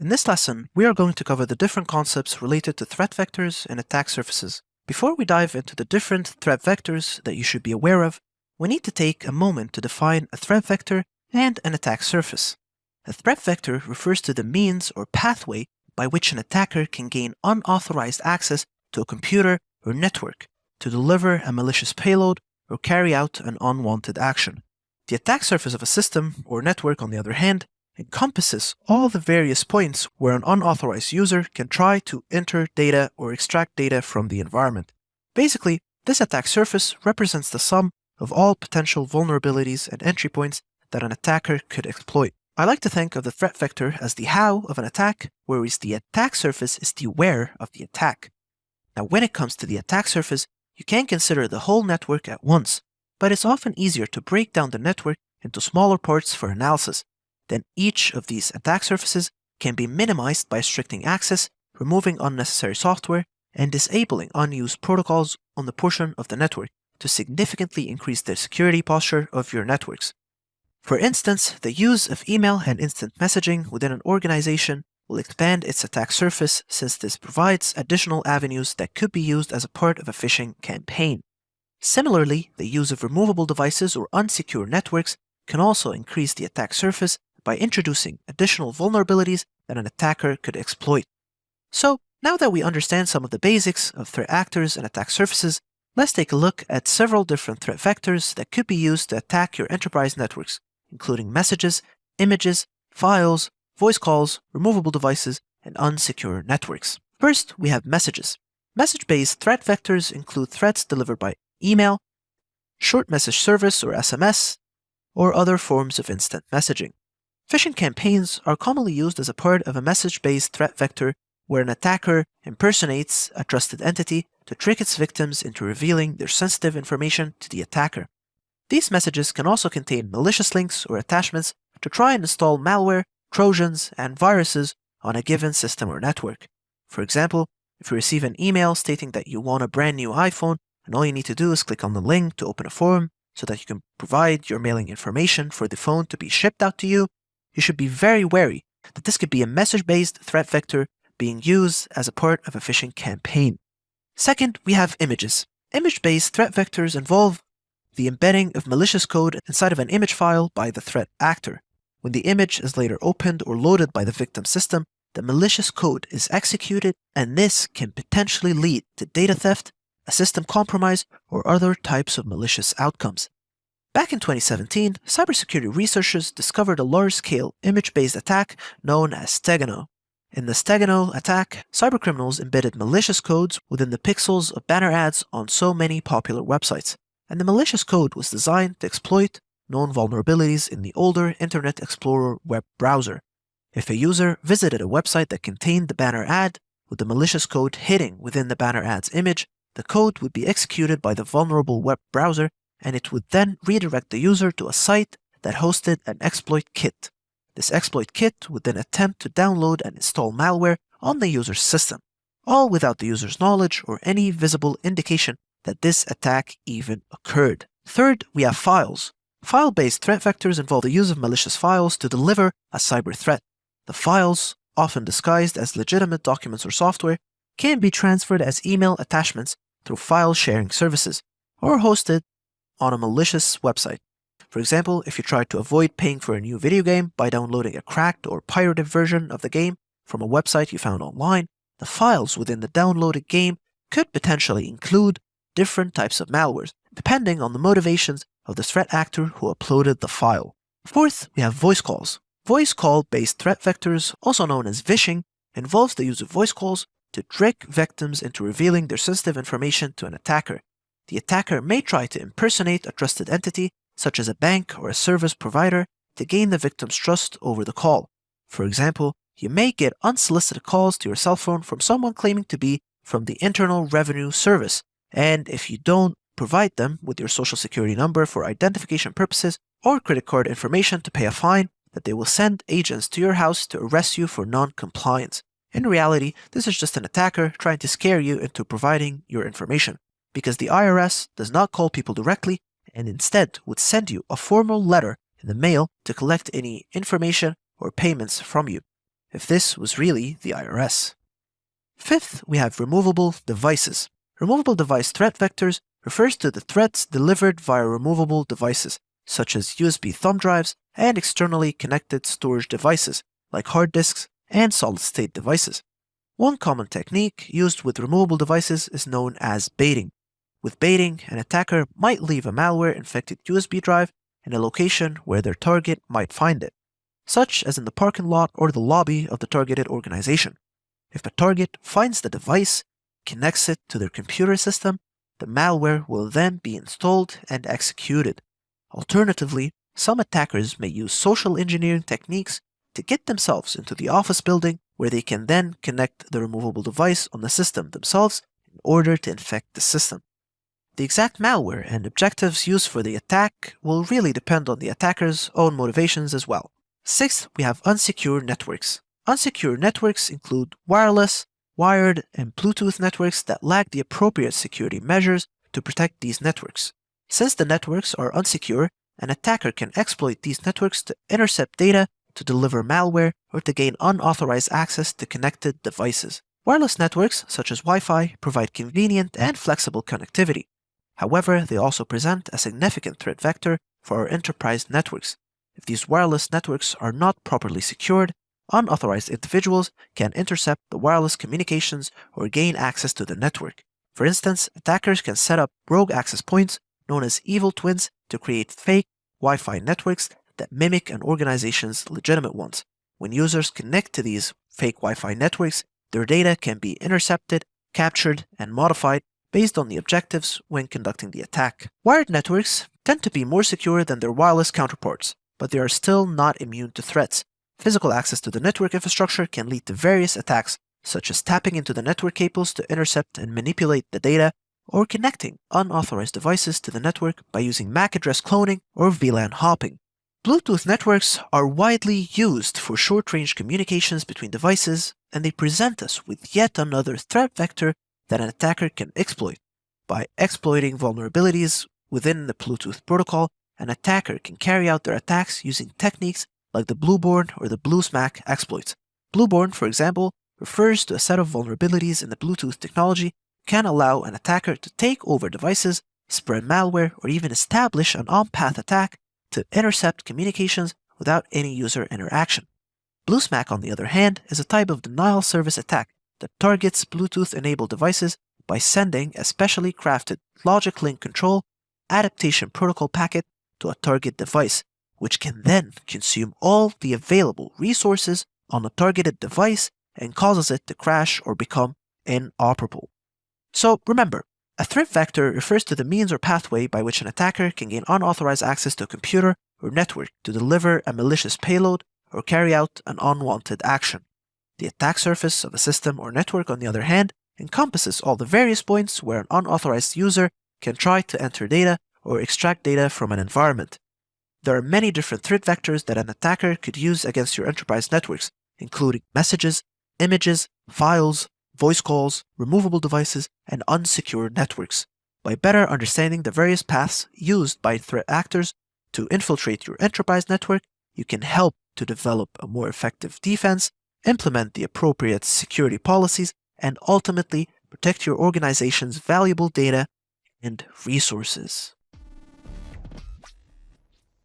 In this lesson, we are going to cover the different concepts related to threat vectors and attack surfaces. Before we dive into the different threat vectors that you should be aware of, we need to take a moment to define a threat vector and an attack surface. A threat vector refers to the means or pathway by which an attacker can gain unauthorized access to a computer or network to deliver a malicious payload or carry out an unwanted action. The attack surface of a system or network, on the other hand, encompasses all the various points where an unauthorized user can try to enter data or extract data from the environment. Basically, this attack surface represents the sum of all potential vulnerabilities and entry points that an attacker could exploit. I like to think of the threat vector as the how of an attack, whereas the attack surface is the where of the attack. Now, when it comes to the attack surface, you can consider the whole network at once, but it's often easier to break down the network into smaller parts for analysis. Then each of these attack surfaces can be minimized by restricting access, removing unnecessary software, and disabling unused protocols on the portion of the network to significantly increase the security posture of your networks. For instance, the use of email and instant messaging within an organization will expand its attack surface since this provides additional avenues that could be used as a part of a phishing campaign. Similarly, the use of removable devices or unsecure networks can also increase the attack surface by introducing additional vulnerabilities that an attacker could exploit. So, now that we understand some of the basics of threat actors and attack surfaces, let's take a look at several different threat vectors that could be used to attack your enterprise networks, including messages, images, files, voice calls, removable devices, and unsecure networks. First, we have messages. Message-based threat vectors include threats delivered by email, short message service or SMS, or other forms of instant messaging. Phishing campaigns are commonly used as a part of a message-based threat vector where an attacker impersonates a trusted entity to trick its victims into revealing their sensitive information to the attacker. These messages can also contain malicious links or attachments to try and install malware, trojans, and viruses on a given system or network. For example, if you receive an email stating that you want a brand new iPhone and all you need to do is click on the link to open a form so that you can provide your mailing information for the phone to be shipped out to you, you should be very wary that this could be a message-based threat vector being used as a part of a phishing campaign. Second, we have images. Image-based threat vectors involve the embedding of malicious code inside of an image file by the threat actor. When the image is later opened or loaded by the victim system, the malicious code is executed, and this can potentially lead to data theft, a system compromise, or other types of malicious outcomes. Back in 2017, cybersecurity researchers discovered a large-scale image-based attack known as Stegano. In the Stegano attack, cybercriminals embedded malicious codes within the pixels of banner ads on so many popular websites, and the malicious code was designed to exploit known vulnerabilities in the older Internet Explorer web browser. If a user visited a website that contained the banner ad, with the malicious code hidden within the banner ad's image, the code would be executed by the vulnerable web browser, and it would then redirect the user to a site that hosted an exploit kit. This exploit kit would then attempt to download and install malware on the user's system, all without the user's knowledge or any visible indication that this attack even occurred. Third, we have files. File-based threat vectors involve the use of malicious files to deliver a cyber threat. The files, often disguised as legitimate documents or software, can be transferred as email attachments through file sharing services or hosted on a malicious website. For example, if you try to avoid paying for a new video game by downloading a cracked or pirated version of the game from a website you found online, the files within the downloaded game could potentially include different types of malwares, depending on the motivations of the threat actor who uploaded the file. Fourth, we have voice calls. Voice call-based threat vectors, also known as phishing, involves the use of voice calls to trick victims into revealing their sensitive information to an attacker. The attacker may try to impersonate a trusted entity, such as a bank or a service provider, to gain the victim's trust over the call. For example, you may get unsolicited calls to your cell phone from someone claiming to be from the Internal Revenue Service, and if you don't provide them with your social security number for identification purposes or credit card information to pay a fine, that they will send agents to your house to arrest you for non-compliance. In reality, this is just an attacker trying to scare you into providing your information, because the IRS does not call people directly and instead would send you a formal letter in the mail to collect any information or payments from you. if this was really the IRS. Fifth, we have removable devices. Removable device threat vectors refers to the threats delivered via removable devices, such as USB thumb drives and externally connected storage devices, like hard disks and solid-state devices. One common technique used with removable devices is known as baiting. With baiting, an attacker might leave a malware-infected USB drive in a location where their target might find it, such as in the parking lot or the lobby of the targeted organization. If the target finds the device, connects it to their computer system, the malware will then be installed and executed. Alternatively, some attackers may use social engineering techniques to get themselves into the office building where they can then connect the removable device on the system themselves in order to infect the system. The exact malware and objectives used for the attack will really depend on the attacker's own motivations as well. Sixth, we have unsecure networks. Unsecure networks include wireless, wired, and Bluetooth networks that lack the appropriate security measures to protect these networks. Since the networks are unsecure, an attacker can exploit these networks to intercept data, to deliver malware, or to gain unauthorized access to connected devices. Wireless networks, such as Wi-Fi, provide convenient and flexible connectivity. However, they also present a significant threat vector for our enterprise networks. If these wireless networks are not properly secured, unauthorized individuals can intercept the wireless communications or gain access to the network. For instance, attackers can set up rogue access points known as evil twins to create fake Wi-Fi networks that mimic an organization's legitimate ones. When users connect to these fake Wi-Fi networks, their data can be intercepted, captured, and modified based on the objectives when conducting the attack. Wired networks tend to be more secure than their wireless counterparts, but they are still not immune to threats. Physical access to the network infrastructure can lead to various attacks, such as tapping into the network cables to intercept and manipulate the data, or connecting unauthorized devices to the network by using MAC address cloning or VLAN hopping. Bluetooth networks are widely used for short-range communications between devices, and they present us with yet another threat vector that an attacker can exploit. By exploiting vulnerabilities within the Bluetooth protocol, an attacker can carry out their attacks using techniques like the Blueborn or the BlueSmack exploits. Blueborn, for example, refers to a set of vulnerabilities in the Bluetooth technology that can allow an attacker to take over devices, spread malware, or even establish an on-path attack to intercept communications without any user interaction. BlueSmack, on the other hand, is a type of denial service attack that targets Bluetooth-enabled devices by sending a specially crafted logic link control adaptation protocol packet to a target device, which can then consume all the available resources on the targeted device and causes it to crash or become inoperable. So remember, a threat vector refers to the means or pathway by which an attacker can gain unauthorized access to a computer or network to deliver a malicious payload or carry out an unwanted action. The attack surface of a system or network, on the other hand, encompasses all the various points where an unauthorized user can try to enter data or extract data from an environment. There are many different threat vectors that an attacker could use against your enterprise networks, including messages, images, files, voice calls, removable devices, and unsecured networks. By better understanding the various paths used by threat actors to infiltrate your enterprise network, you can help to develop a more effective defense, implement the appropriate security policies, and ultimately protect your organization's valuable data and resources.